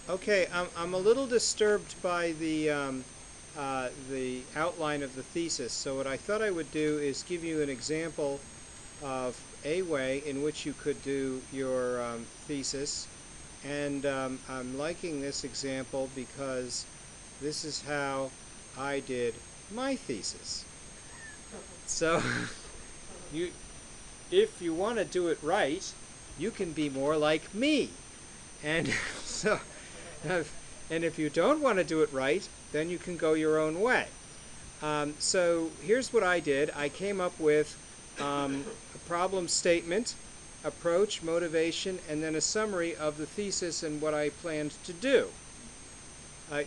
Okay, I'm a little disturbed by the outline of the thesis. So what I thought I would do is give you an example of a way in which you could do your thesis. And I'm liking this example because this is how I did my thesis. So you, if you want to do it right, you can be more like me. And so, and if you don't want to do it right, then you can go your own way. So here's what I did. I came up with a problem statement, approach, motivation, and then a summary of the thesis and what I planned to do.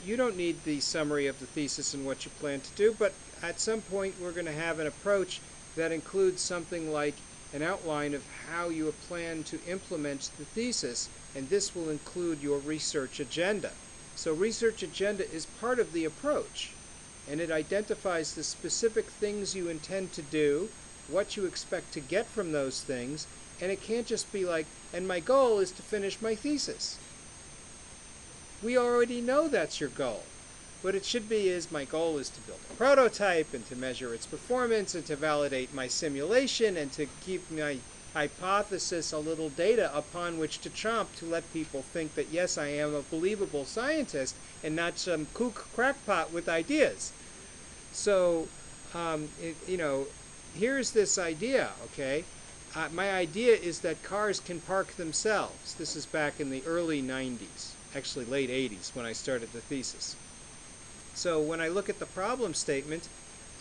You don't need the summary of the thesis and what you plan to do, but at some point we're going to have an approach that includes something like an outline of how you plan to implement the thesis, and this will include your research agenda. So research agenda is part of the approach, and it identifies the specific things you intend to do, what you expect to get from those things, and it can't just be like, and my goal is to finish my thesis. We already know that's your goal. What it should be is my goal is to build a prototype and to measure its performance and to validate my simulation and to keep my hypothesis a little data upon which to chomp to let people think that yes, I am a believable scientist and not some kook crackpot with ideas. So, you know, here's this idea, okay? My idea is that cars can park themselves. This is back in the early 90s, actually late 80s when I started the thesis. So when I look at the problem statement,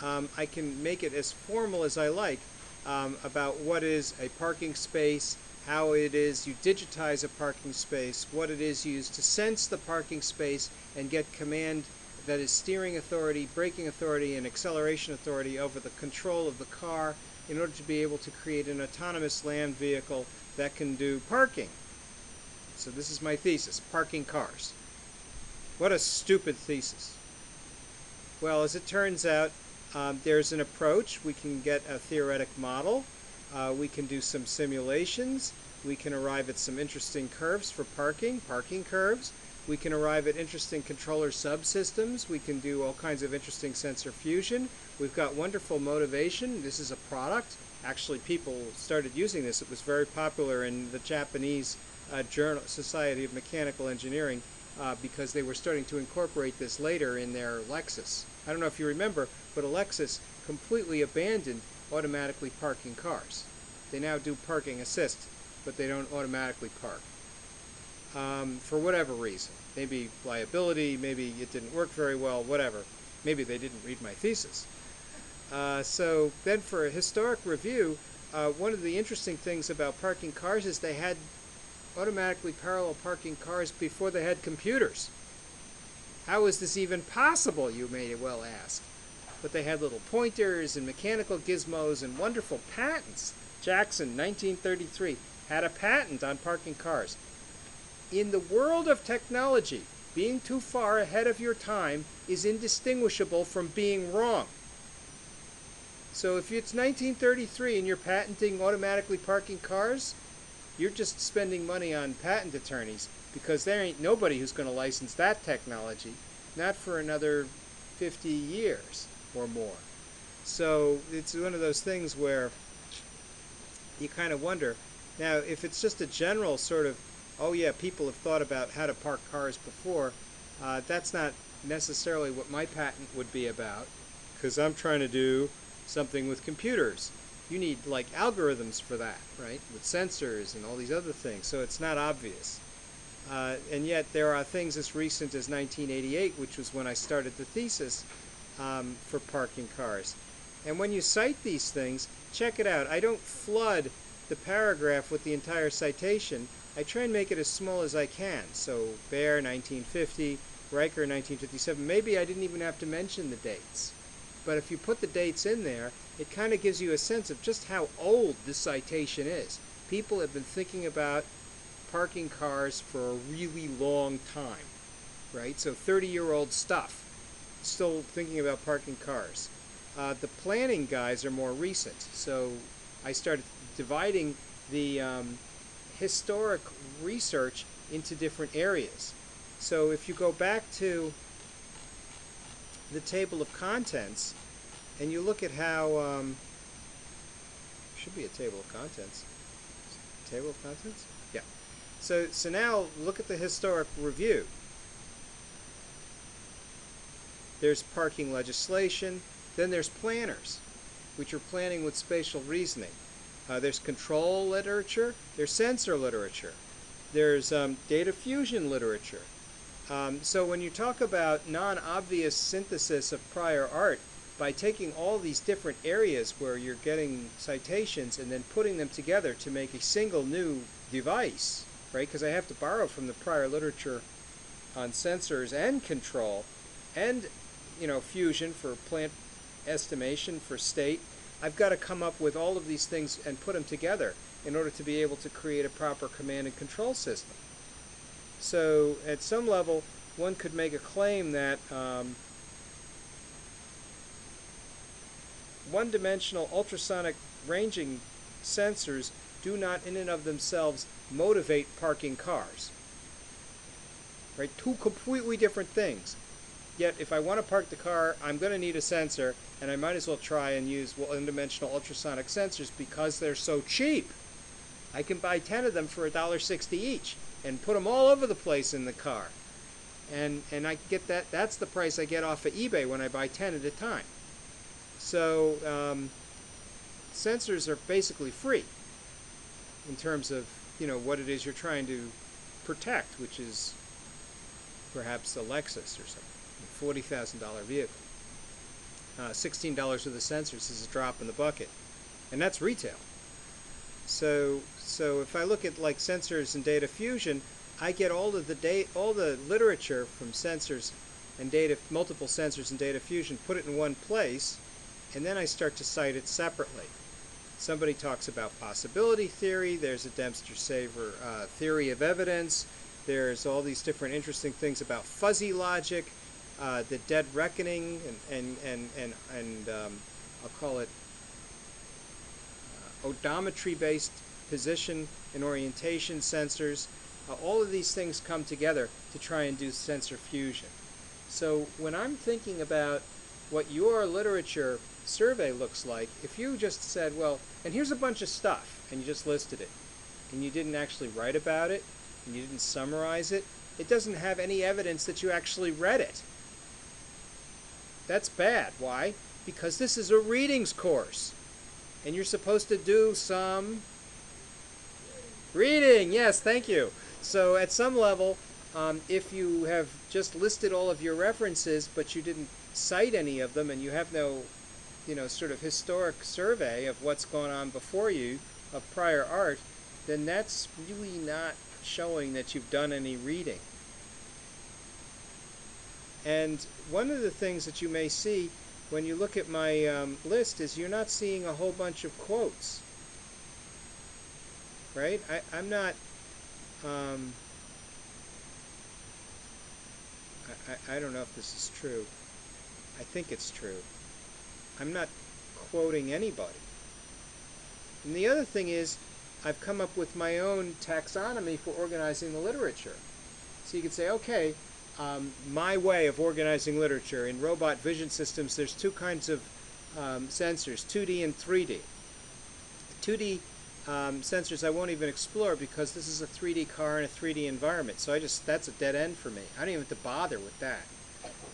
I can make it as formal as I like about what is a parking space, how it is you digitize a parking space, what it is used to sense the parking space and get command, that is steering authority, braking authority, and acceleration authority over the control of the car in order to be able to create an autonomous land vehicle that can do parking. So this is my thesis, parking cars. What a stupid thesis. Well, as it turns out, there's an approach. We can get a theoretic model. We can do some simulations. We can arrive at some interesting curves for parking curves. We can arrive at interesting controller subsystems. We can do all kinds of interesting sensor fusion. We've got wonderful motivation. This is a product. Actually, people started using this. It was very popular in the Japanese Journal Society of Mechanical Engineering because they were starting to incorporate this later in their Lexus. I don't know if you remember, but a Lexus completely abandoned automatically parking cars. They now do parking assist, but they don't automatically park. For whatever reason. Maybe liability, maybe it didn't work very well, whatever. Maybe they didn't read my thesis. So then for a historic review, one of the interesting things about parking cars is they had automatically parallel parking cars before they had computers. How is this even possible, you may well ask? But they had little pointers and mechanical gizmos and wonderful patents. Jackson, 1933, had a patent on parking cars. In the world of technology, being too far ahead of your time is indistinguishable from being wrong. So if it's 1933 and you're patenting automatically parking cars, you're just spending money on patent attorneys because there ain't nobody who's going to license that technology, not for another 50 years or more. So it's one of those things where you kind of wonder, now if it's just a general sort of, oh yeah, people have thought about how to park cars before, that's not necessarily what my patent would be about, because I'm trying to do something with computers. You need like algorithms for that, right? With sensors and all these other things, so it's not obvious. And yet there are things as recent as 1988, which was when I started the thesis for parking cars. And when you cite these things, check it out. I don't flood the paragraph with the entire citation. I try and make it as small as I can. So Baer, 1950, Riker, 1957. Maybe I didn't even have to mention the dates. But if you put the dates in there, it kind of gives you a sense of just how old this citation is. People have been thinking about parking cars for a really long time, right? So 30-year-old stuff, still thinking about parking cars. The planning guys are more recent. So I started dividing the historic research into different areas. So if you go back to the table of contents and you look at how should be a table of contents. Table of contents? Yeah. So now look at the historic review. There's parking legislation. Then there's planners, which are planning with spatial reasoning. There's control literature. There's sensor literature. There's data fusion literature. So when you talk about non-obvious synthesis of prior art, by taking all these different areas where you're getting citations and then putting them together to make a single new device, right? Because I have to borrow from the prior literature on sensors and control and, fusion for plant estimation for state. I've got to come up with all of these things and put them together in order to be able to create a proper command and control system. So at some level, one could make a claim that one-dimensional ultrasonic ranging sensors do not in and of themselves motivate parking cars. Right? Two completely different things. Yet if I want to park the car, I'm going to need a sensor, and I might as well try and use one-dimensional ultrasonic sensors because they're so cheap. I can buy 10 of them for $1.60 each and put them all over the place in the car. And I get that. That's the price I get off of eBay when I buy 10 at a time. So sensors are basically free in terms of what it is you're trying to protect, which is perhaps a Lexus or something, $40,000 vehicle. $16 for the sensors is a drop in the bucket, and that's retail. So if I look at like sensors and data fusion, I get all the literature from sensors and multiple sensors and data fusion, put it in one place, and then I start to cite it separately. Somebody talks about possibility theory. There's a Dempster-Saver theory of evidence. There's all these different interesting things about fuzzy logic, the dead reckoning, and I'll call it odometry-based position and orientation sensors. All of these things come together to try and do sensor fusion. So when I'm thinking about what your literature survey looks like, if you just said, well, and here's a bunch of stuff, and you just listed it, and you didn't actually write about it, and you didn't summarize it, it doesn't have any evidence that you actually read it. That's bad. Why? Because this is a readings course, and you're supposed to do some reading. Yes, thank you. So at some level, if you have just listed all of your references, but you didn't cite any of them, and you have no sort of historic survey of what's going on before you of prior art, then that's really not showing that you've done any reading. And one of the things that you may see when you look at my list is you're not seeing a whole bunch of quotes. Right? I'm not... I don't know if this is true. I think it's true. I'm not quoting anybody. And the other thing is, I've come up with my own taxonomy for organizing the literature. So you could say, okay, my way of organizing literature. In robot vision systems, there's two kinds of sensors, 2D and 3D. 2D sensors I won't even explore because this is a 3D car in a 3D environment. So that's a dead end for me. I don't even have to bother with that.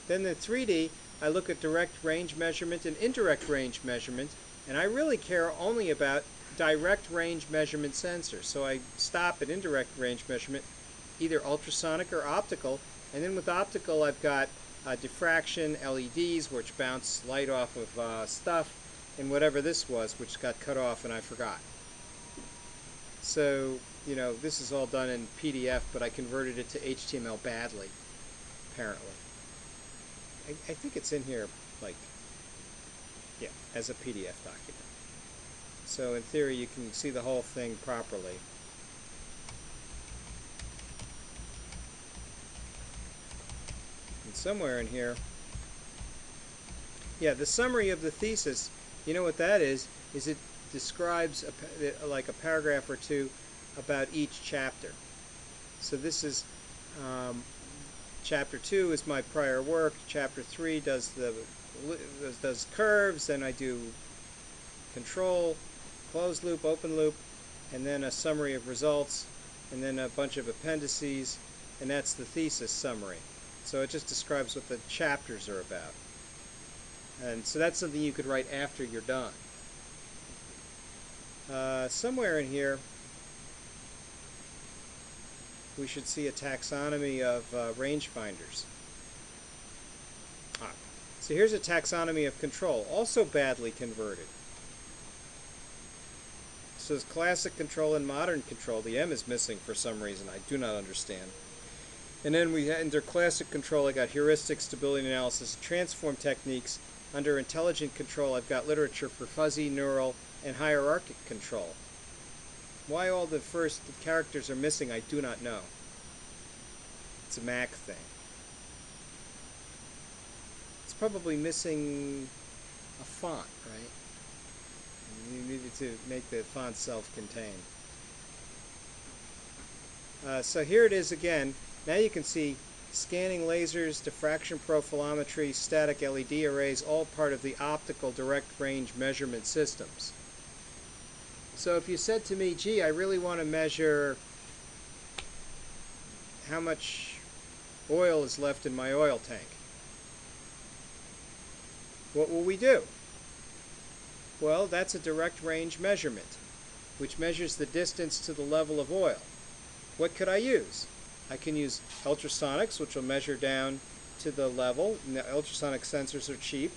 Then the 3D, I look at direct range measurement and indirect range measurement, and I really care only about direct range measurement sensors. So I stop at indirect range measurement, either ultrasonic or optical, and then with optical I've got diffraction, LEDs, which bounce light off of stuff, and whatever this was, which got cut off and I forgot. So, this is all done in PDF, but I converted it to HTML badly, apparently. I think it's in here, as a PDF document. So in theory, you can see the whole thing properly. And somewhere in here, the summary of the thesis, you know what that is it describes like a paragraph or two about each chapter. So this is Chapter 2 is my prior work. Chapter 3 does curves. Then I do control, closed loop, open loop, and then a summary of results, and then a bunch of appendices, and that's the thesis summary. So it just describes what the chapters are about. And so that's something you could write after you're done. Somewhere in here we should see a taxonomy of rangefinders. So here's a taxonomy of control, also badly converted. So there's classic control and modern control. The M is missing for some reason. I do not understand. And then under classic control, I got heuristic, stability analysis, transform techniques. Under intelligent control, I've got literature for fuzzy, neural, and hierarchic control. Why all the first characters are missing, I do not know. It's a Mac thing. It's probably missing a font, right? You needed to make the font self-contained. So here it is again. Now you can see scanning lasers, diffraction profilometry, static LED arrays, all part of the optical direct range measurement systems. So if you said to me, gee, I really want to measure how much oil is left in my oil tank, what will we do? Well, that's a direct range measurement, which measures the distance to the level of oil. What could I use? I can use ultrasonics, which will measure down to the level. Ultrasonic sensors are cheap.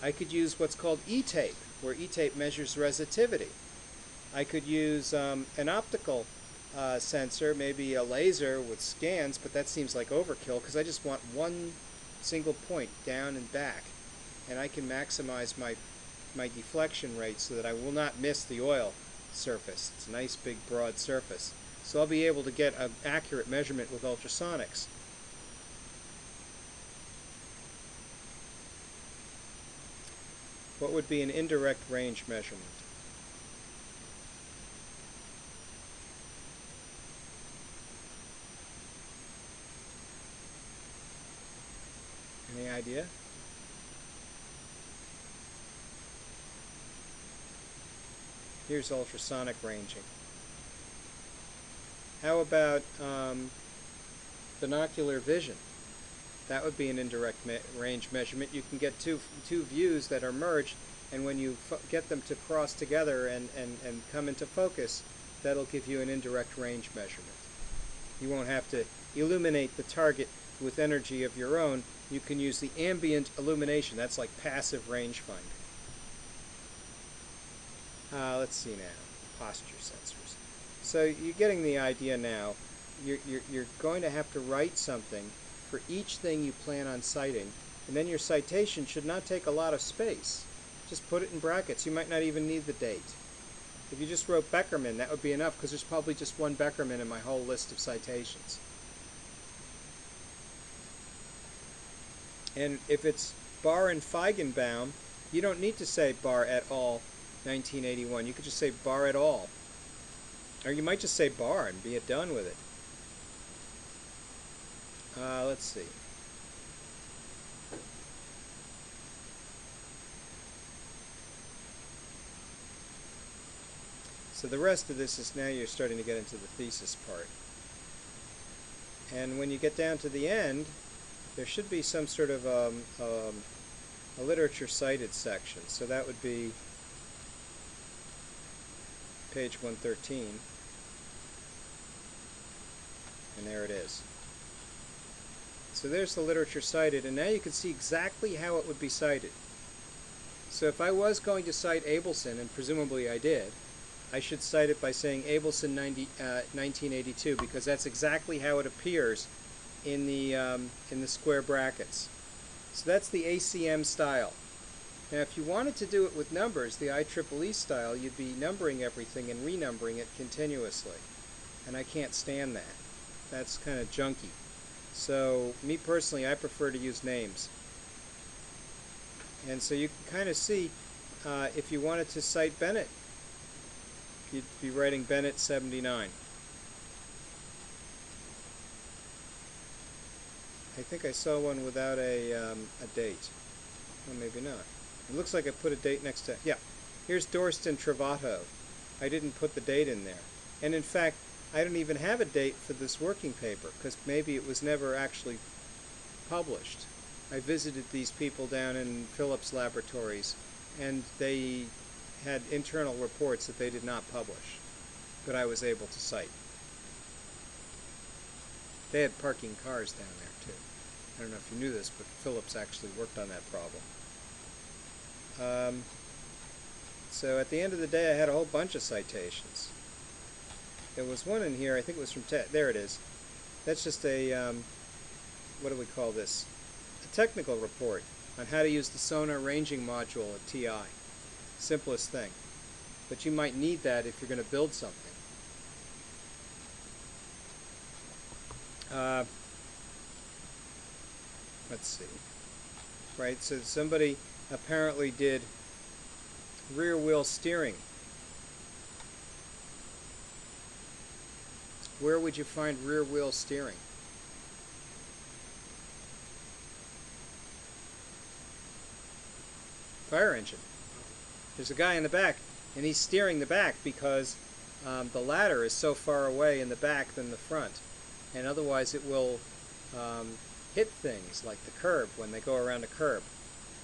I could use what's called E-tape, where E-tape measures resistivity. I could use an optical sensor, maybe a laser with scans, but that seems like overkill because I just want one single point down and back, and I can maximize my deflection rate so that I will not miss the oil surface. It's a nice big broad surface. So I'll be able to get an accurate measurement with ultrasonics. What would be an indirect range measurement? Any idea? Here's ultrasonic ranging. How about binocular vision? That would be an indirect range measurement. You can get two views that are merged, and when you get them to cross together and come into focus, that'll give you an indirect range measurement. You won't have to illuminate the target with energy of your own. You can use the ambient illumination. That's like passive rangefinder. Let's see now. Posture sensors. So you're getting the idea now. You're going to have to write something for each thing you plan on citing, and then your citation should not take a lot of space. Just put it in brackets. You might not even need the date. If you just wrote Beckerman, that would be enough because there's probably just one Beckerman in my whole list of citations. And if it's Barr and Feigenbaum, you don't need to say Barr et al. 1981. You could just say Barr et al. Or you might just say Barr and be done with it. Let's see. So the rest of this is now you're starting to get into the thesis part. And when you get down to the end, there should be some sort of a literature cited section. So that would be page 113. And there it is. So there's the literature cited, and now you can see exactly how it would be cited. So if I was going to cite Abelson, and presumably I did, I should cite it by saying Abelson 1982, because that's exactly how it appears in the square brackets. So that's the ACM style. Now if you wanted to do it with numbers, the IEEE style, you'd be numbering everything and renumbering it continuously. And I can't stand that. That's kind of junky. So me personally, I prefer to use names. And so you can kind of see if you wanted to cite Bennett, you'd be writing Bennett 79. I think I saw one without a date. Well, maybe not. It looks like I put a date next to... Yeah, here's Dorston Travato. I didn't put the date in there. And in fact, I don't even have a date for this working paper, because maybe it was never actually published. I visited these people down in Phillips Laboratories, and they had internal reports that they did not publish, but I was able to cite. They had parking cars down there too. I don't know if you knew this, but Phillips actually worked on that problem. So at the end of the day, I had a whole bunch of citations. There was one in here, I think it was from there it is. That's just a, what do we call this? A technical report on how to use the sonar ranging module at TI. Simplest thing. But you might need that if you're going to build something. Let's see. Right, so somebody apparently did rear wheel steering. Where would you find rear wheel steering? Fire engine. There's a guy in the back, and he's steering the back because the ladder is so far away in the back than the front, and otherwise it will hit things like the curb when they go around a curb.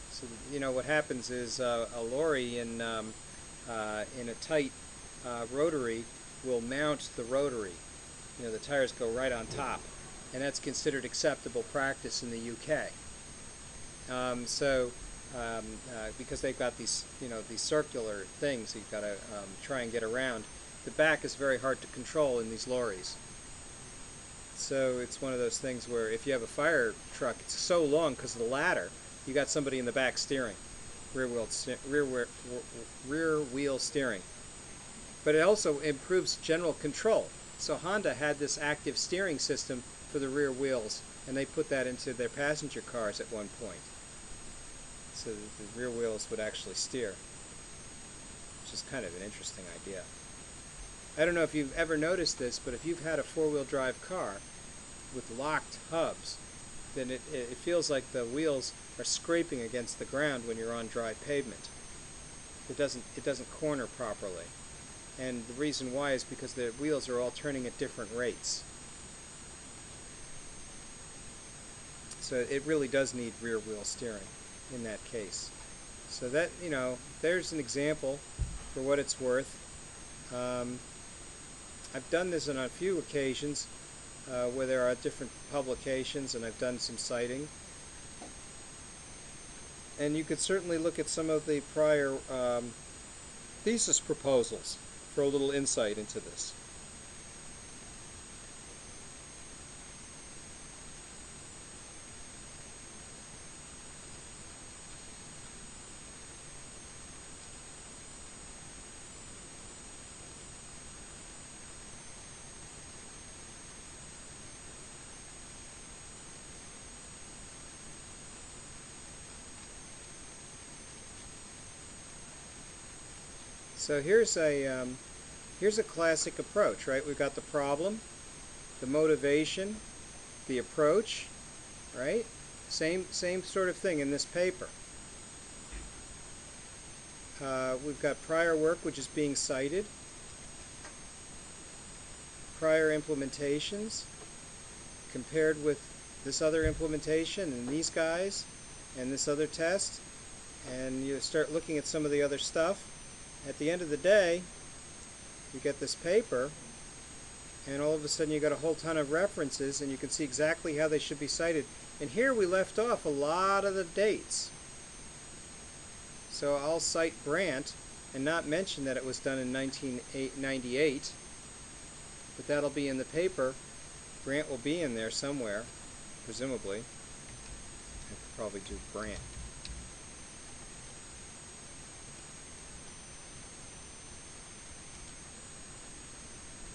So you know what happens is a lorry in a tight rotary will mount the rotary. You know, the tires go right on top, and that's considered acceptable practice in the UK. Because they've got these, you know, these circular things you've got to try and get around. The back is very hard to control in these lorries. So it's one of those things where if you have a fire truck, it's so long because of the ladder, you got somebody in the back steering, rear wheel steering. But it also improves general control. So Honda had this active steering system for the rear wheels, and they put that into their passenger cars at one point. So the rear wheels would actually steer, which is kind of an interesting idea. I don't know if you've ever noticed this, but if you've had a four-wheel drive car with locked hubs, then it feels like the wheels are scraping against the ground when you're on dry pavement. It doesn't corner properly. And the reason why is because the wheels are all turning at different rates. So it really does need rear wheel steering in that case. So that, you know, there's an example for what it's worth. I've done this on a few occasions where there are different publications, and I've done some citing. And you could certainly look at some of the prior thesis proposals for a little insight into this. So here's a classic approach, right? We've got the problem, the motivation, the approach, right? Same sort of thing in this paper. We've got prior work which is being cited, prior implementations compared with this other implementation and these guys and this other test, and you start looking at some of the other stuff. At the end of the day, you get this paper, and all of a sudden you got a whole ton of references, and you can see exactly how they should be cited. And here we left off a lot of the dates. So I'll cite Brandt and not mention that it was done in 1998, but that'll be in the paper. Brandt will be in there somewhere, presumably. I could probably do Brandt.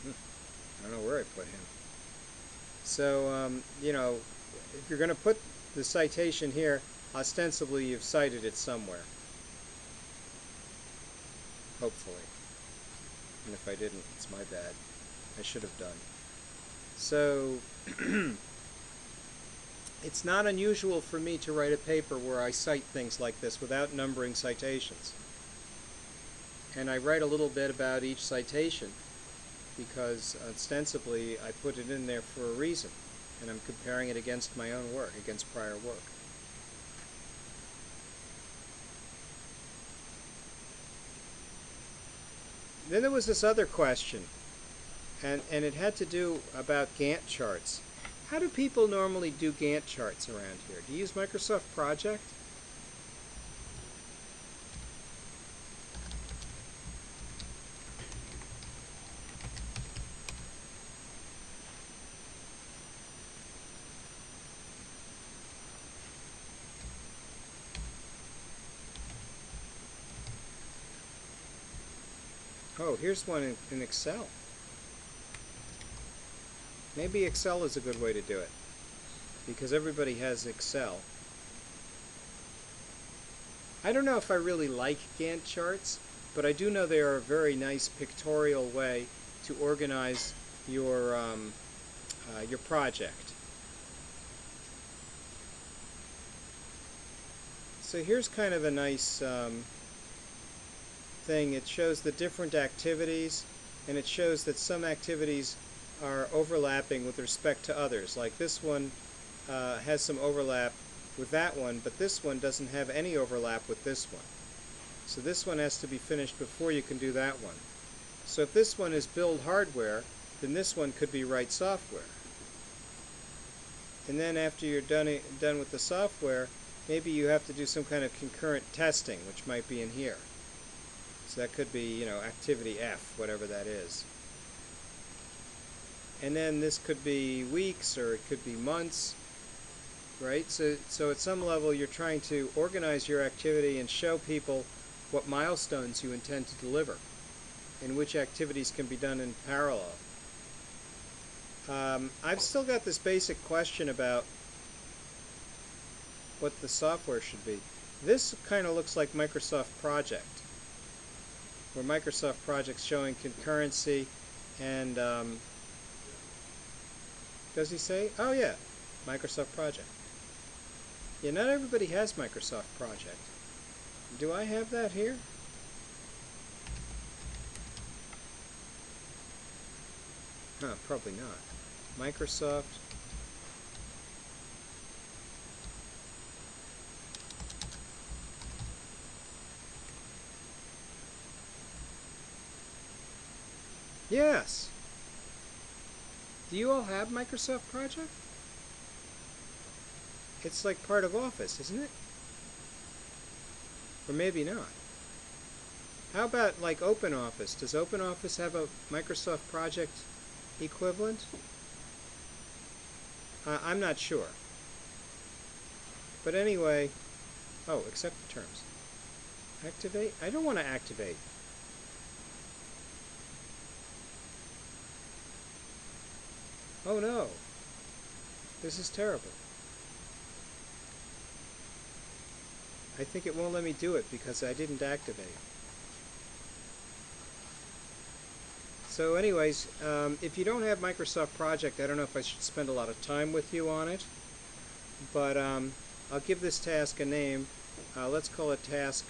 I don't know where I put him. So, you know, if you're going to put the citation here, ostensibly you've cited it somewhere. Hopefully. And if I didn't, it's my bad. I should have done. So, It's not unusual for me to write a paper where I cite things like this without numbering citations. And I write a little bit about each citation because ostensibly I put it in there for a reason, and I'm comparing it against my own work, against prior work. Then there was this other question, and it had to do about Gantt charts. How do people normally do Gantt charts around here? Do you use Microsoft Project? Oh, here's one in Excel. Maybe Excel is a good way to do it, because everybody has Excel. I don't know if I really like Gantt charts, but I do know they are a very nice pictorial way to organize your project. So here's kind of a nice thing. It shows the different activities, and it shows that some activities are overlapping with respect to others. Like this one has some overlap with that one, but this one doesn't have any overlap with this one. So this one has to be finished before you can do that one. So if this one is build hardware, then this one could be write software. And then after you're done with the software, maybe you have to do some kind of concurrent testing, which might be in here. So that could be, you know, activity F, whatever that is. And then this could be weeks, or it could be months, right? So at some level you're trying to organize your activity and show people what milestones you intend to deliver and which activities can be done in parallel. I've still got this basic question about what the software should be. This kind of looks like Microsoft Project, where Microsoft Project's showing concurrency and does he say? Oh yeah, Microsoft Project. Yeah, not everybody has Microsoft Project. Do I have that here? Huh, probably not. Microsoft. Yes. Do you all have Microsoft Project? It's like part of Office, isn't it? Or maybe not. How about like OpenOffice? Does OpenOffice have a Microsoft Project equivalent? I'm not sure. But anyway, oh, accept the terms. Activate? I don't want to activate. Oh no. This is terrible. I think it won't let me do it because I didn't activate. So anyways, if you don't have Microsoft Project, I don't know if I should spend a lot of time with you on it, but I'll give this task a name. Let's call it task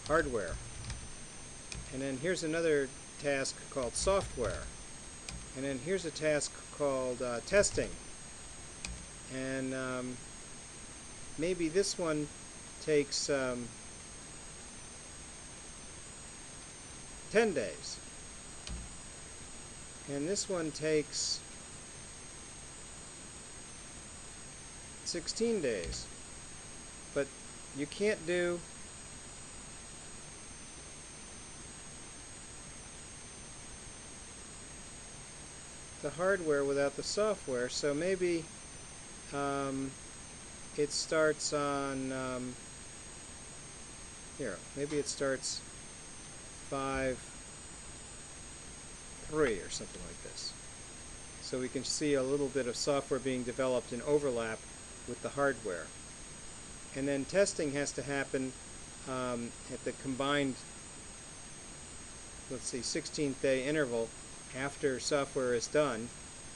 hardware. And then here's another task called software. And then here's a task called testing. And maybe this one takes 10 days. And this one takes 16 days. But you can't do the hardware without the software, so maybe it starts on here, maybe it starts 5-3 or something like this. So we can see a little bit of software being developed in overlap with the hardware. And then testing has to happen at the combined, let's see, 16th day interval after software is done,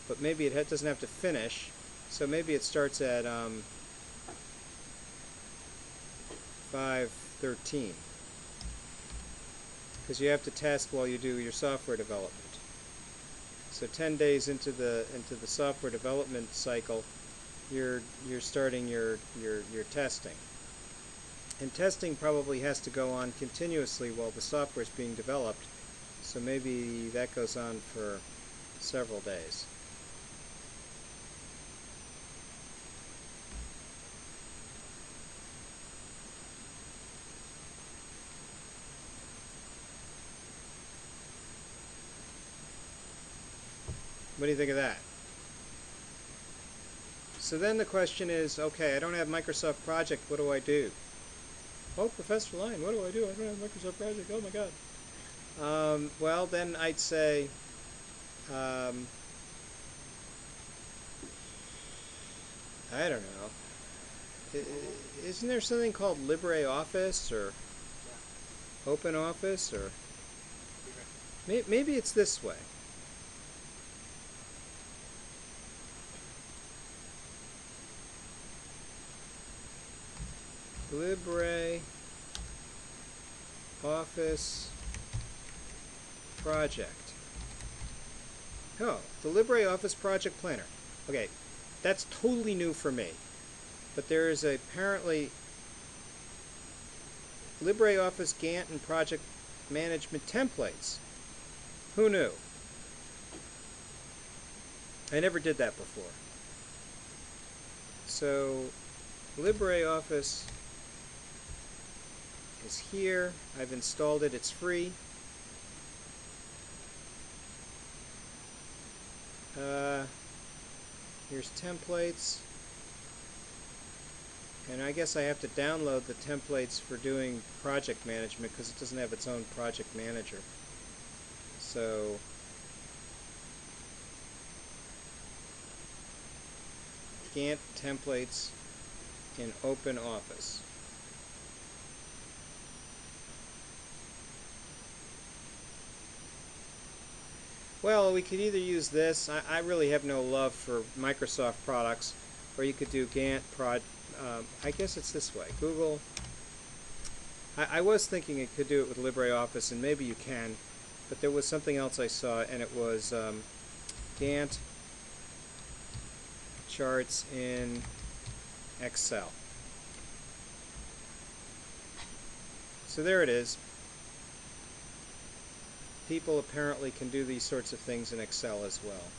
but maybe it doesn't have to finish. So maybe it starts at 5:13, because you have to test while you do your software development. So 10 days into the software development cycle, you're starting your testing. And testing probably has to go on continuously while the software is being developed. So maybe that goes on for several days. What do you think of that? So then the question is, okay, I don't have Microsoft Project, what do I do? Oh, Professor Lyon, what do I do? I don't have Microsoft Project, oh my god. Well, then I'd say, I don't know. Isn't there something called LibreOffice or OpenOffice, or maybe it's this way. LibreOffice Project. Oh, the LibreOffice Project Planner. Okay, that's totally new for me. But there is apparently LibreOffice Gantt and Project Management Templates. Who knew? I never did that before. So LibreOffice is here. I've installed it. It's free. Here's templates. And I guess I have to download the templates for doing project management because it doesn't have its own project manager. So Gantt templates in OpenOffice. Well, we could either use this. I really have no love for Microsoft products, or you could do Gantt I guess it's this way. Google. I was thinking it could do it with LibreOffice, and maybe you can, but there was something else I saw, and it was Gantt charts in Excel. So there it is. People apparently can do these sorts of things in Excel as well.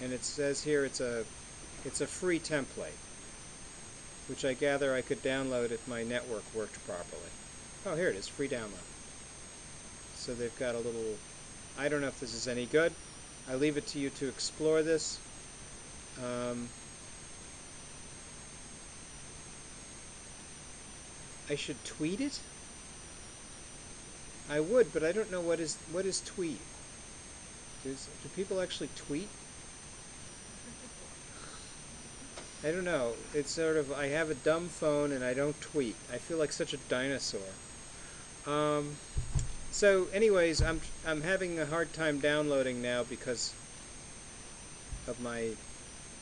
And it says here it's a free template, which I gather I could download if my network worked properly. Oh, here it is, free download. So they've got a little, I don't know if this is any good. I leave it to you to explore this. I should tweet it? I would, but I don't know what is tweet. Do people actually tweet? I don't know. It's sort of, I have a dumb phone and I don't tweet. I feel like such a dinosaur. So anyways, I'm having a hard time downloading now because of my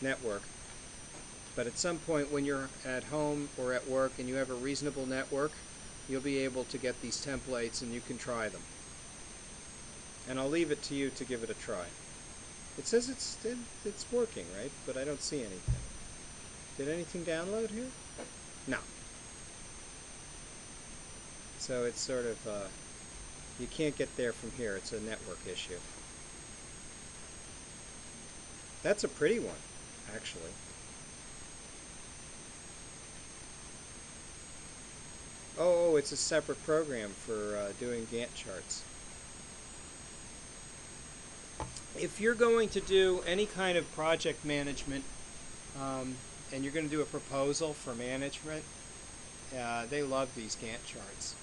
network. But at some point when you're at home or at work and you have a reasonable network, you'll be able to get these templates and you can try them. And I'll leave it to you to give it a try. It says it's working, right? But I don't see anything. Did anything download here? No. So it's sort of, you can't get there from here. It's a network issue. That's a pretty one, actually. Oh, it's a separate program for doing Gantt charts. If you're going to do any kind of project management, and you're going to do a proposal for management, they love these Gantt charts.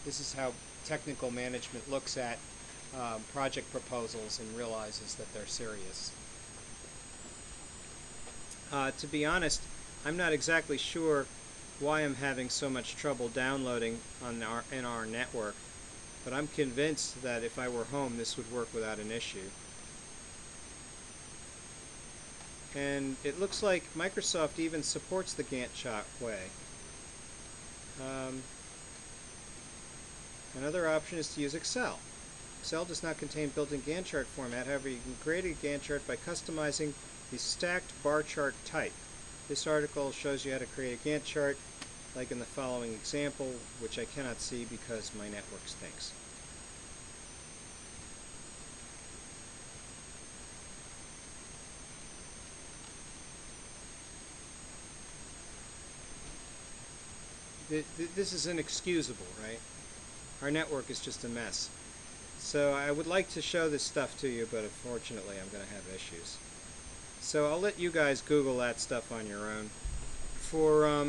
This is how technical management looks at project proposals and realizes that they're serious. To be honest, I'm not exactly sure why I'm having so much trouble downloading in our network. but I'm convinced that if I were home this would work without an issue. And it looks like Microsoft even supports the Gantt chart way. Another option is to use Excel. Excel does not contain built-in Gantt chart format. However, you can create a Gantt chart by customizing the stacked bar chart type. This article shows you how to create a Gantt chart, like in the following example, which I cannot see because my network stinks. This is inexcusable, right? Our network is just a mess. So I would like to show this stuff to you, but unfortunately I'm going to have issues. So I'll let you guys Google that stuff on your own. For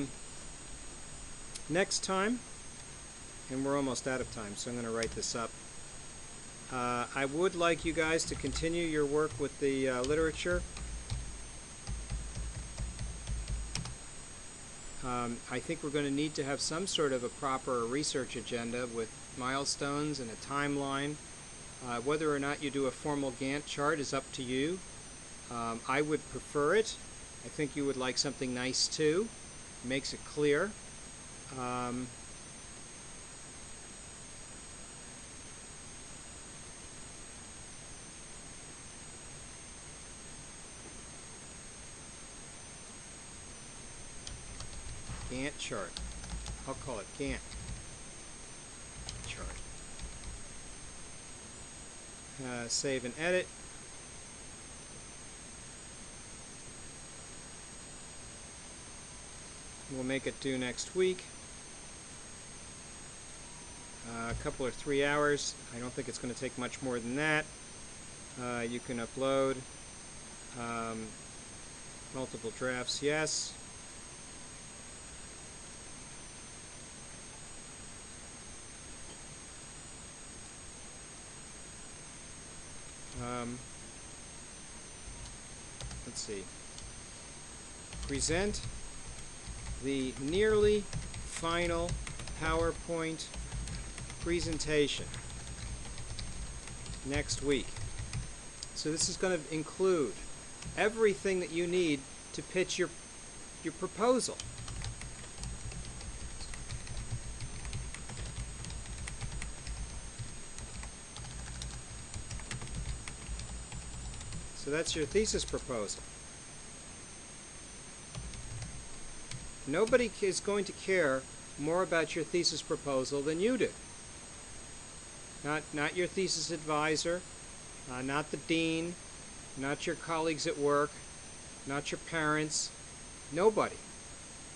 next time, and we're almost out of time, so I'm going to write this up. I would like you guys to continue your work with the literature. I think we're going to need to have some sort of a proper research agenda with milestones and a timeline. Whether or not you do a formal Gantt chart is up to you. I would prefer it. I think you would like something nice too. It makes it clear. Gantt chart. I'll call it Gantt chart. Save and edit. We'll make it due next week. A couple or 3 hours. I don't think it's going to take much more than that. You can upload multiple drafts, yes. Let's see. Present the nearly final PowerPoint presentation next week. So this is going to include everything that you need to pitch your proposal. So that's your thesis proposal. Nobody is going to care more about your thesis proposal than you do. Not your thesis advisor, not the dean, not your colleagues at work, not your parents, nobody.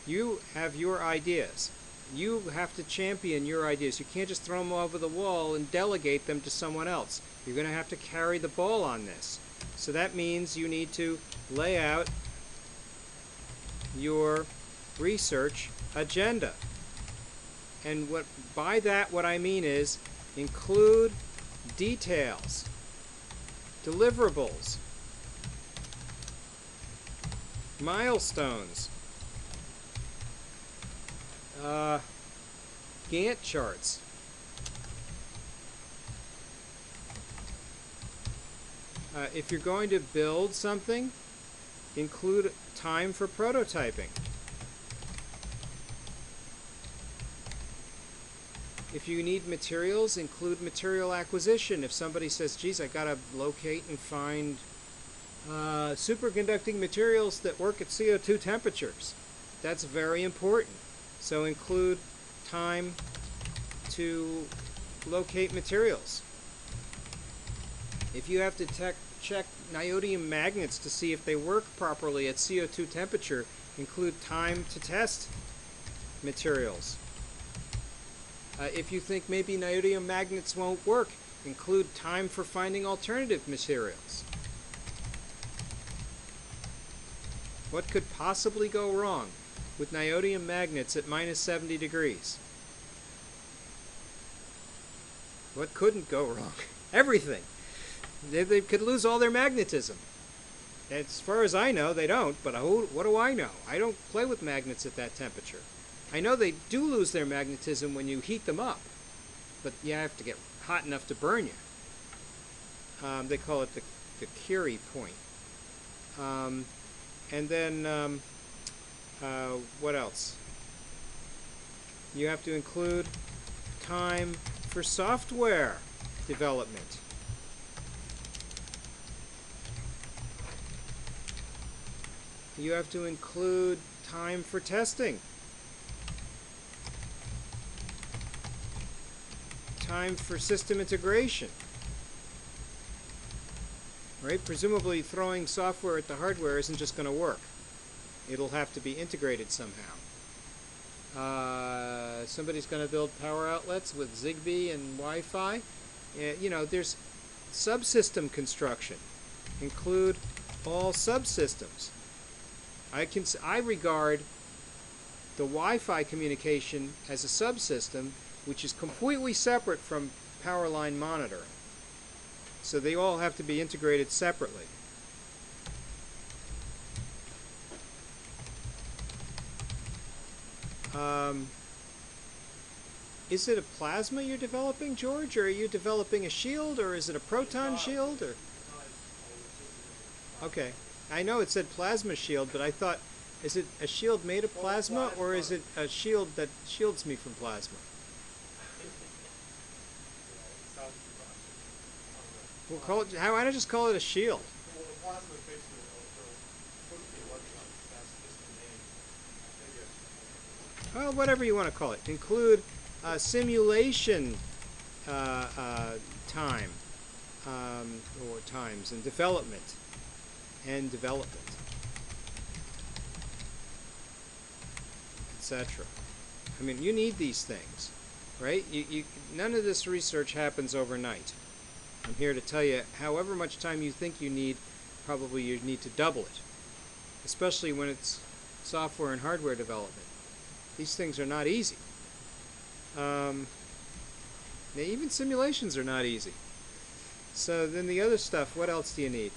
You have your ideas. You have to champion your ideas. You can't just throw them over the wall and delegate them to someone else. You're going to have to carry the ball on this. So that means you need to lay out your research agenda. And by that what I mean is include details, deliverables, milestones, Gantt charts. If you're going to build something, include time for prototyping. If you need materials, include material acquisition. If somebody says, geez, I got to locate and find superconducting materials that work at CO2 temperatures, that's very important. So include time to locate materials. If you have to check niobium magnets to see if they work properly at CO2 temperature, include time to test materials. If you think maybe niobium magnets won't work, include time for finding alternative materials. What could possibly go wrong with niobium magnets at minus 70 degrees? What couldn't go wrong? Everything. They could lose all their magnetism. As far as I know, they don't, but what do I know? I don't play with magnets at that temperature. I know they do lose their magnetism when you heat them up, but you have to get hot enough to burn you. They call it the Curie point. And then what else? You have to include time for software development. You have to include time for testing. Time for system integration. Right? Presumably throwing software at the hardware isn't just going to work. It'll have to be integrated somehow. Somebody's going to build power outlets with Zigbee and Wi-Fi. You know, there's subsystem construction. Include all subsystems. I regard the Wi-Fi communication as a subsystem which is completely separate from power line monitoring. So they all have to be integrated separately. Is it a plasma you're developing, George, or are you developing a shield, or is it a proton shield? Or okay, I know it said plasma shield, but I thought, is it a shield made of plasma, or is it a shield that shields me from plasma? We'll call it. Why not just call it a shield? Well, the plasma is basically supposed to be electrons. That's just the name. Well, whatever you want to call it. Include simulation time or times and development etc. I mean, you need these things, right? None of this research happens overnight. I'm here to tell you, however much time you think you need, probably you need to double it, especially when it's software and hardware development. These things are not easy. Even simulations are not easy. So then the other stuff, what else do you need?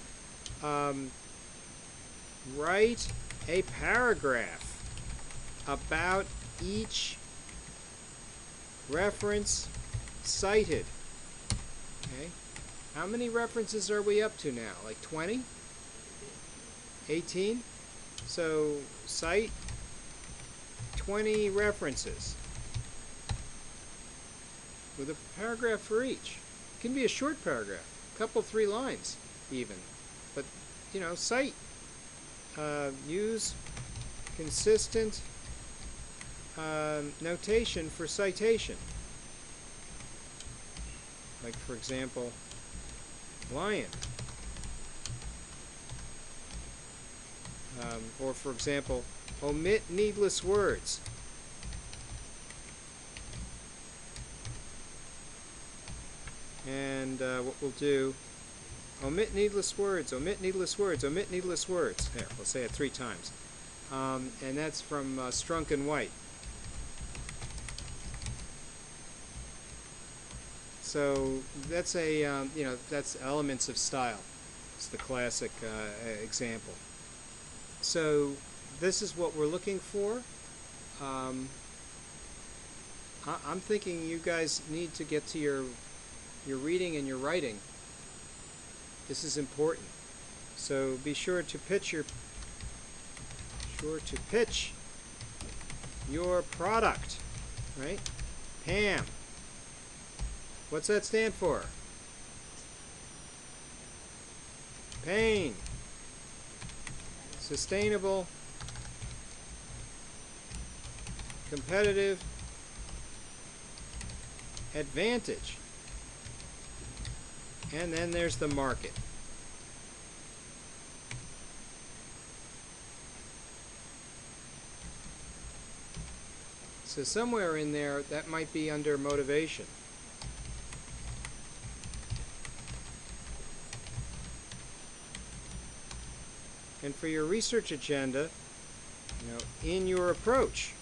Write a paragraph about each reference cited. Okay. How many references are we up to now? Like 20? 18? So cite 20 references with a paragraph for each. It can be a short paragraph, a couple, 3 lines even. But, you know, cite. Use consistent notation for citation. Like, for example, lion. Or, for example, omit needless words. And what we'll do, omit needless words, omit needless words, omit needless words. There, we'll say it 3 times. And that's from Strunk and White. So that's a, you know, that's elements of style. It's the classic example. So this is what we're looking for. I'm thinking you guys need to get to your reading and your writing. This is important. So be sure to pitch your product, right? PAM. What's that stand for? Pain. Sustainable. Competitive. Advantage. And then there's the market. So somewhere in there, that might be under motivation. And for your research agenda, you know, in your approach,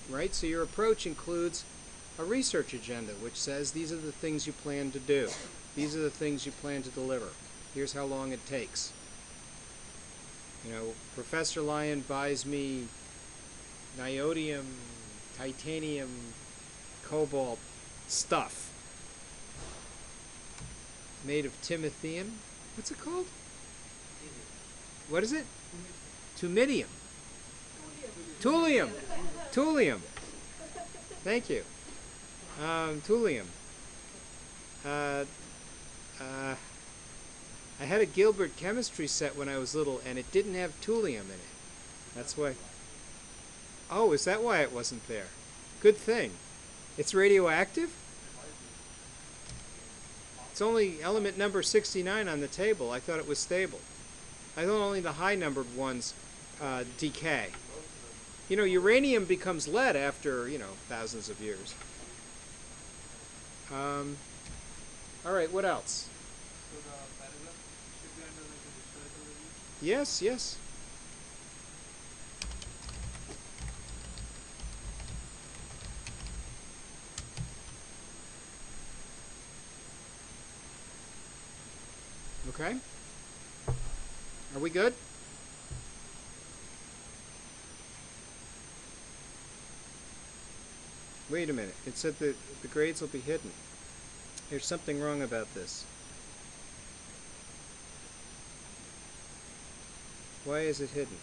right? So your approach includes a research agenda, which says these are the things you plan to do. These are the things you plan to deliver. Here's how long it takes. You know, Professor Lyon buys me niobium titanium cobalt stuff made of titanium. What's it called? What is it? Tumidium. Thulium. Thulium. Thank you. Thulium. Uh, I had a Gilbert chemistry set when I was little, and it didn't have thulium in it. That's why. Oh, is that why it wasn't there? Good thing. It's radioactive? It's only element number 69 on the table. I thought it was stable. I thought only the high numbered ones decay. You know, uranium becomes lead after, thousands of years. All right, what else? So the paragraph should be under like the historical review. Yes, yes. Okay. Are we good? Wait a minute. It said that the grades will be hidden. There's something wrong about this. Why is it hidden?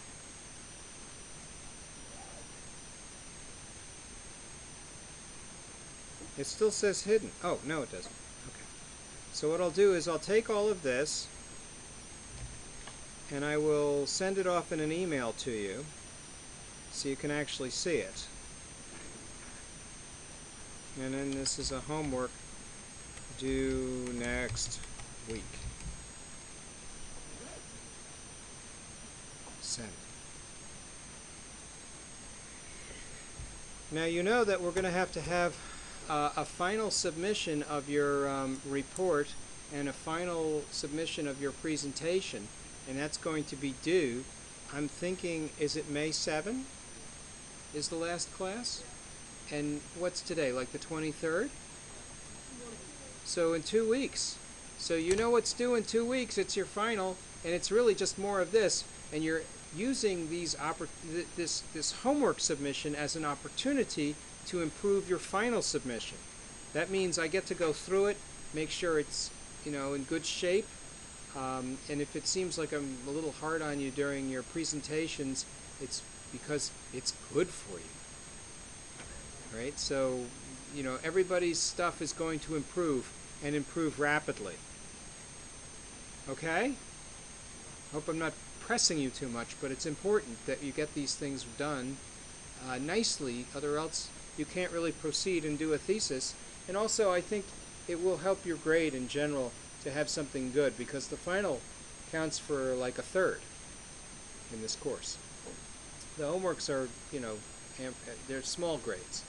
It still says hidden. Oh, no it doesn't. Okay. So what I'll do is I'll take all of this and I will send it off in an email to you so you can actually see it. And then this is a homework due next week. Send. Now you know that we're going to have a final submission of your report and a final submission of your presentation, and that's going to be due, I'm thinking, is it May 7 is the last class? And what's today, like the 23rd? So in 2 weeks. So you know what's due in 2 weeks, it's your final, and it's really just more of this, and you're using this homework submission as an opportunity to improve your final submission. That means I get to go through it, make sure it's in good shape, and if it seems like I'm a little hard on you during your presentations, it's because it's good for you. Right? So, everybody's stuff is going to improve and improve rapidly. Okay? Hope I'm not pressing you too much, but it's important that you get these things done nicely, or else you can't really proceed and do a thesis. And also, I think it will help your grade in general to have something good, because the final counts for like a third in this course. The homeworks are, they're small grades,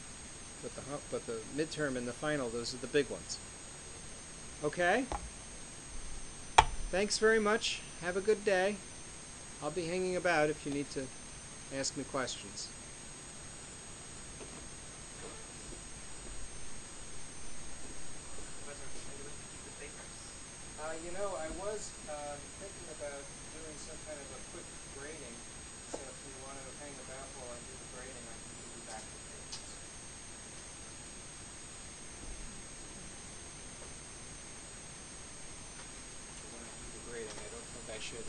but the midterm and the final, those are the big ones. Okay? Thanks very much. Have a good day. I'll be hanging about if you need to ask me questions. I was thinking about doing some kind of a quick grading, so if you wanted to hang about while I do the grading, I can give you back the papers. When I do the grading, I don't think I should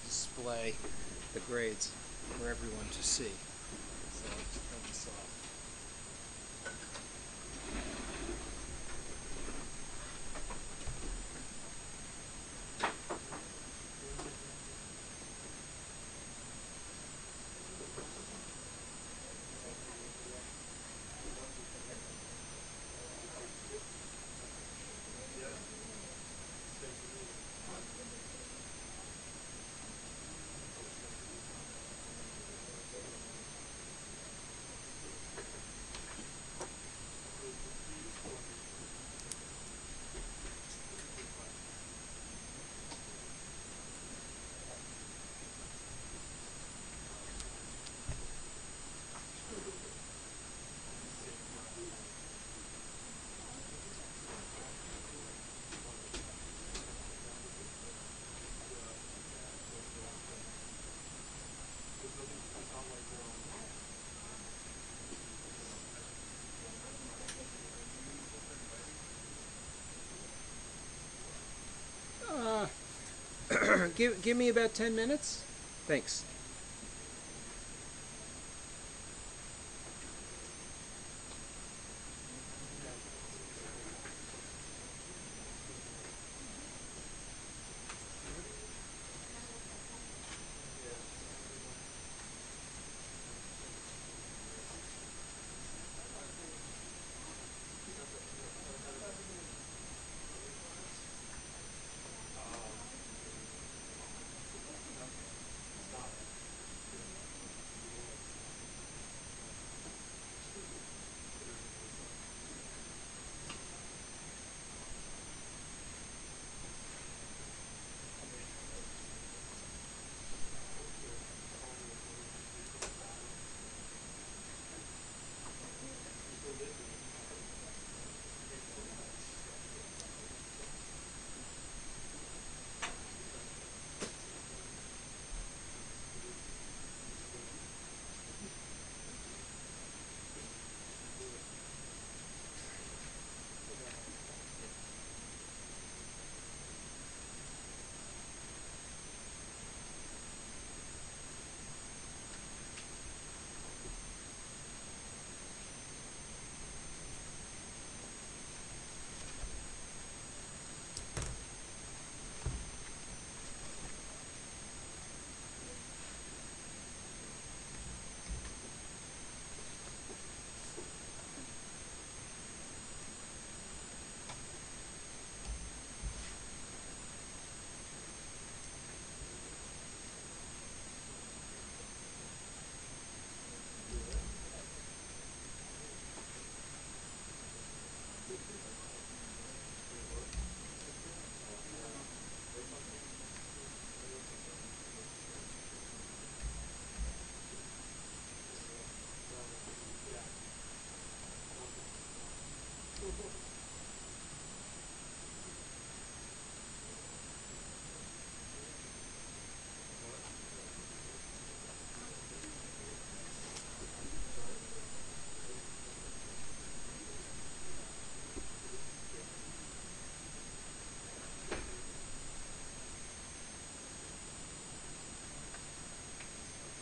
display the grades for everyone to see. So I'll just print this off. give me about 10 minutes. Thanks.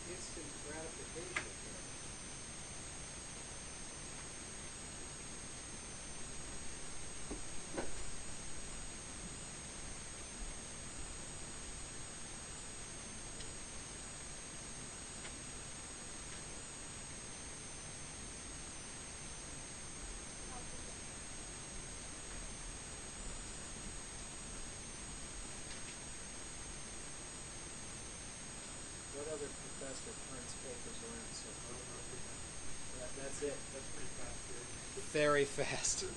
Instant gratification. What other professor prints papers around so quickly? That's it. That's pretty fast, dude. Very fast. You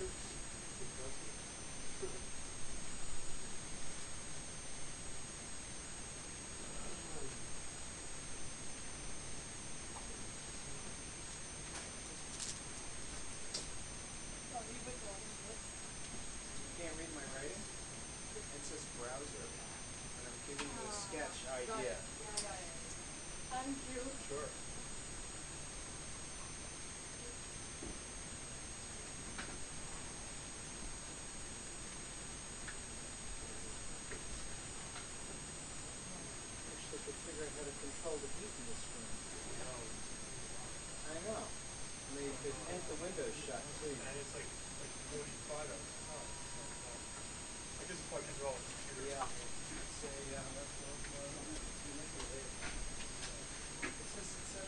can't read my writing? It says browser, and I'm giving you a sketch idea. Thank you. Sure. Actually, could figure out how to control the heat in this room. I know. I mean, you could paint the windows shut too. And it's like 45 of us. Oh, I guess it's probably because they're all computers. Yeah. It's a, it's manipulated. It says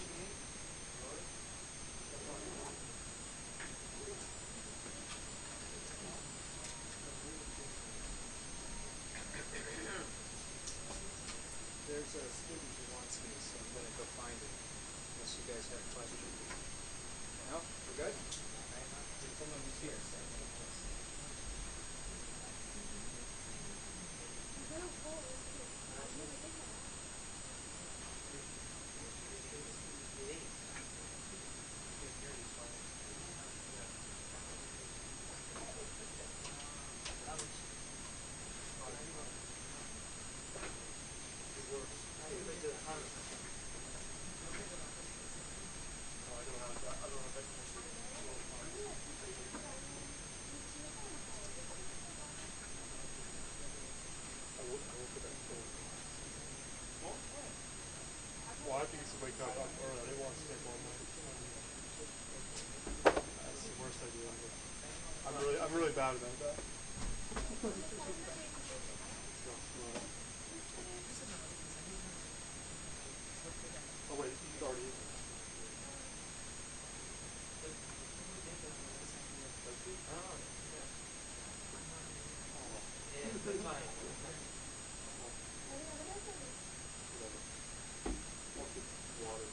I'm really bad about that. Oh wait, he's already in there. Whatever.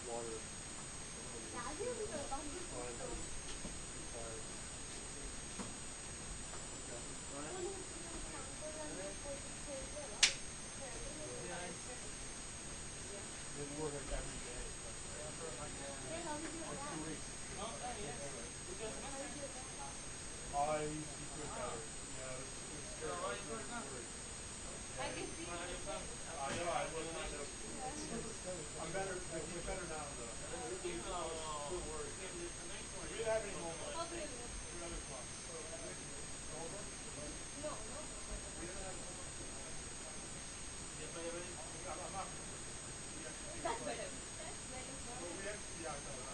Water. Fine. I'm tired. Maybe we're like every day. Like 2 weeks. I used to be good better. Yeah, it's scary. I was kind of worried. I know, I was kind of. I'm better. He's better now, though. I was still worried. Do we have any more? Three other clocks. Over? We didn't have. I'm not gonna push it. We have to do it. Well, we have. Yeah, I know.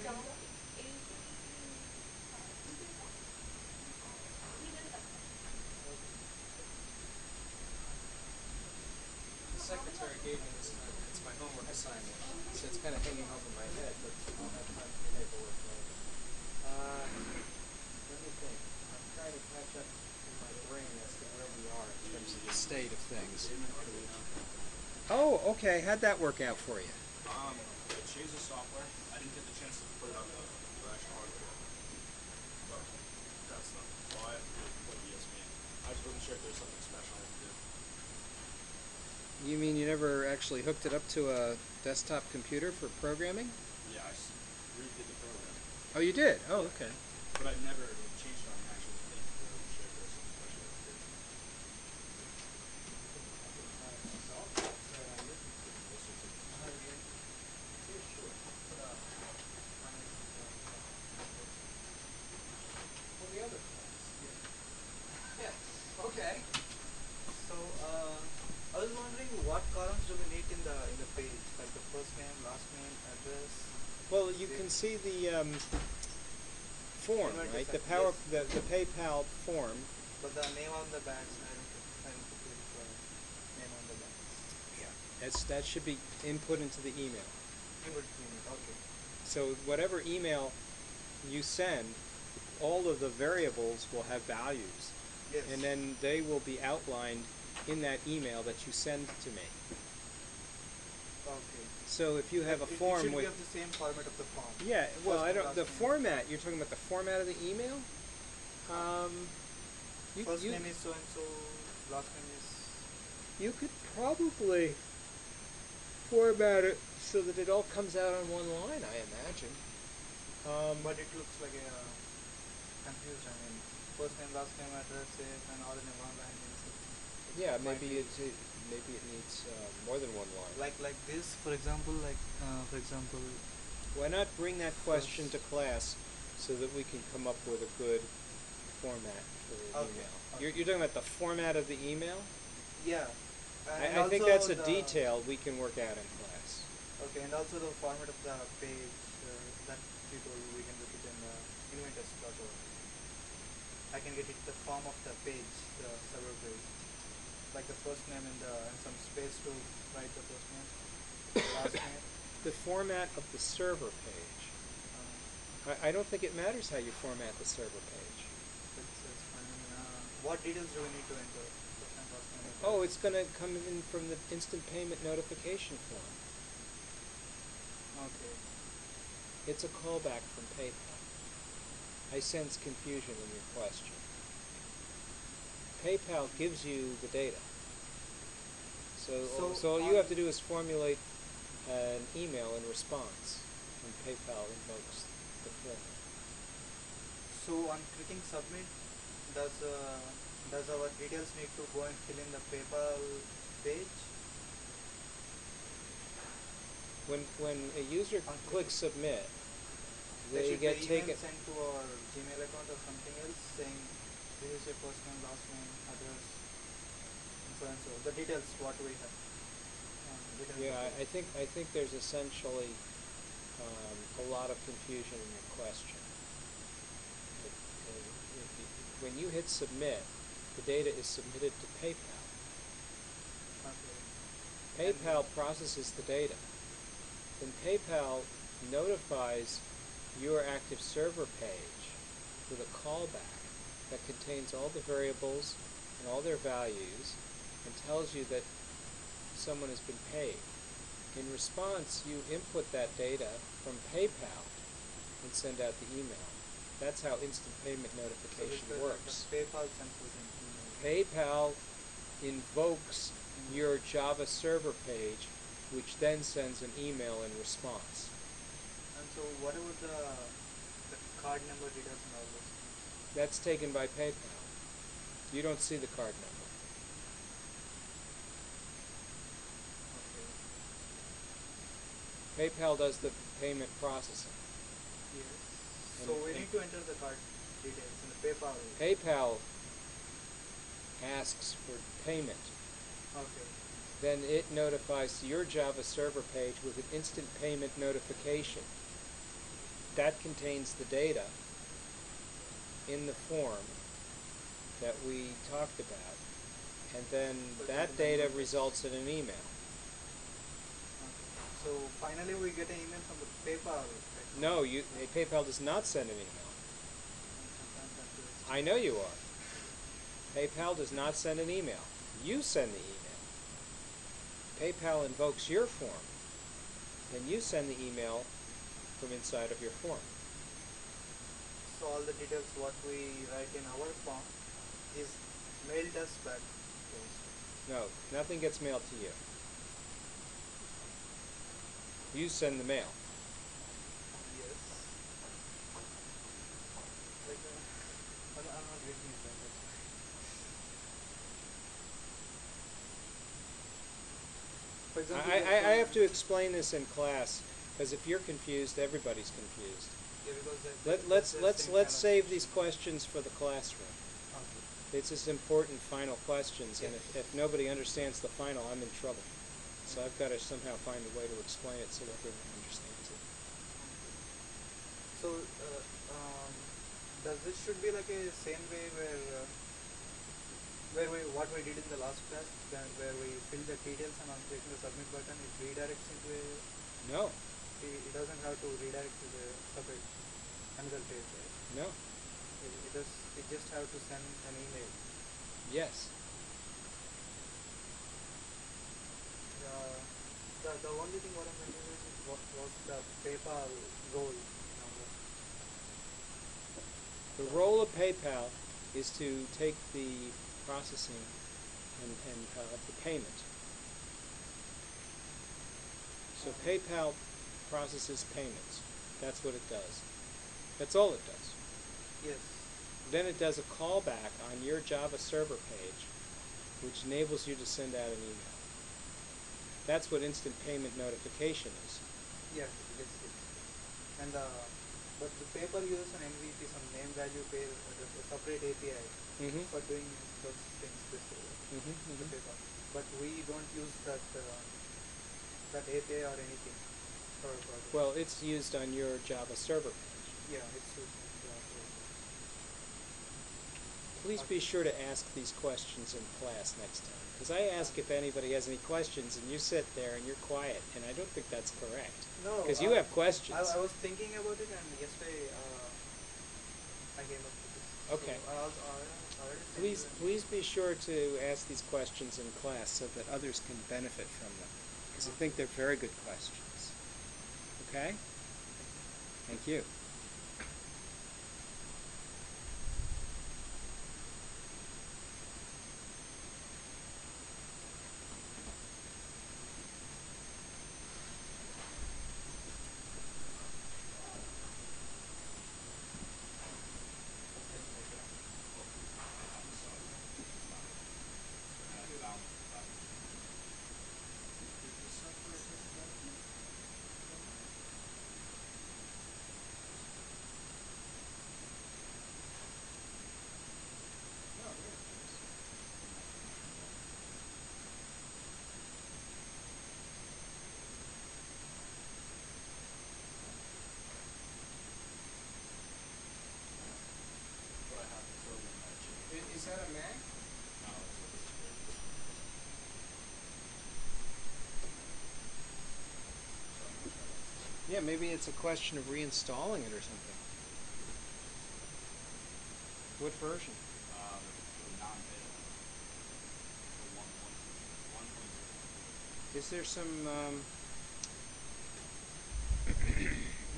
Yeah, I know. The secretary gave me this assignment. It's my homework assignment. So it's kind of hanging over my head, but I'll have time for paperwork later. Let me think. I'm trying to catch up in my brain as to where we are in terms of the state of things. Oh, okay. How'd that work out for you? I changed the software. I didn't get the chance to put it on the actual hardware. But that's not all I have to do is put ESPN. I just wasn't sure if there's something special I have to do. You mean you never actually hooked it up to a desktop computer for programming? Yeah, redid the program. Oh, you did? Oh, okay. But I never changed it on the actual thing. I wasn't sure if there's something special I have to do. For the other class. Yeah. Okay. So, I was wondering what columns do we need in the page, like the first name, last name, address. Well, you can see the form, Inverted right? The yes. the PayPal form. But the name on the bags, I need to put the name on the bags. Yeah. That should be input into the email. Okay. So whatever email you send, all of the variables will have values. Yes. And then they will be outlined in that email that you send to me. Okay. So if you have a It form should with be of the same format of the form. yeah, well, First I name, don't. last The name. format. You're talking about the format of the email. First name is so and so, last name is. You could probably format it so that it all comes out on one line. I imagine. But it looks like a confused. I mean, first name, last name, address, and all in a one line. yeah, might maybe be- maybe it needs more than one line. Like this, for example, Why not bring that question to First- class so that we can come up with a good format for the Okay, email? okay. You're talking about the format of the email? yeah. And I think also that's a the- detail we can work out in class. Okay, and also the format of the page that people we can look it in the inventors.org. I can get it the form of the page, the server page, like the first name and some space to write the first name, last name. The format of the server page. I don't think it matters how you format the server page. That's fine. What details do we need to enter? First name, last name. Oh, it's going to come in from the instant payment notification form. Okay. It's a callback from PayPal. I sense confusion in your question. PayPal gives you the data. So all you have to do is formulate an email in response, and PayPal invokes the form. So on clicking submit, does our details need to go and fill in the PayPal page? When a user clicks submit, There they should get be taken. email sent to our Gmail account or something else saying this is your first name, last name, address, and so and so. The details what we have. Details Yeah, of I think there's essentially a lot of confusion in your question. When you hit submit, the data is submitted to PayPal. Okay. PayPal processes the data. Then PayPal notifies your active server page with a callback that contains all the variables and all their values and tells you that someone has been paid. In response, you input that data from PayPal and send out the email. That's how instant payment notification works. PayPal sends us an email. PayPal invokes your Java server page, which then sends an email in response. And so what about the card number details and all those? That's taken by PayPal. You don't see the card number. Okay. PayPal does the payment processing. Yes. And So we and need to enter the card details in the PayPal. PayPal asks for payment. Okay. Then it notifies your Java server page with an instant payment notification. That contains the data in the form that we talked about, and then that data results in an email. Okay. So finally we get an email from the PayPal. No, PayPal does not send an email. I know you are. PayPal does not send an email. You send the email. PayPal invokes your form, and you send the email from inside of your form. So all the details what we write in our form is mailed us back. No, nothing gets mailed to you. You send the mail. Yes. Like, I'm not getting it right. For example, I have to explain this in class, because if you're confused, everybody's confused. Yeah, because Let's save these questions for the classroom. Okay. It's just important final questions, and if nobody understands the final, I'm in trouble. So I've got to somehow find a way to explain it so everyone understands it. So, does this should be like a same way where we what we did in the last class, where we fill the details and on clicking the submit button, it redirects into a. No, It doesn't have to redirect to the separate another page, right? no, It just have to send an email. yes. The only thing what I'm confused is what was the PayPal role now. The role of PayPal is to take the processing and the payment. So PayPal processes payments. That's what it does. That's all it does. Yes. Then it does a callback on your Java server page, which enables you to send out an email. That's what instant payment notification is. Yeah, yes. And but the PayPal uses an MVP, some name value pair, a separate API Mm-hmm. for doing those things. The PayPal. But we don't use that API or anything for our project. Well, it's used on your Java server page. Yeah, it's used. Please be sure to ask these questions in class next time. Because I ask if anybody has any questions, and you sit there and you're quiet, and I don't think that's correct. No. Because you have questions. I was thinking about it, and yesterday I came up with this. Okay. So I already sent Please, you an- please be sure to ask these questions in class so that others can benefit from them. Because I think they're very good questions. Okay? Thank you. But I have to throw in that chicken. Is that a Mac? No, it's Yeah, maybe it's a question of reinstalling it or something. What version? the non-beta. The 1.0. Is there some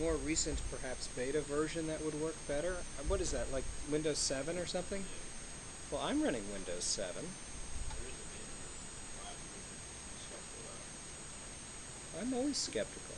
more recent, perhaps beta version that would work better? What is that, like Windows 7 or something? Well, I'm running Windows 7. There is a beta version. I have to be skeptical of that. I'm always skeptical.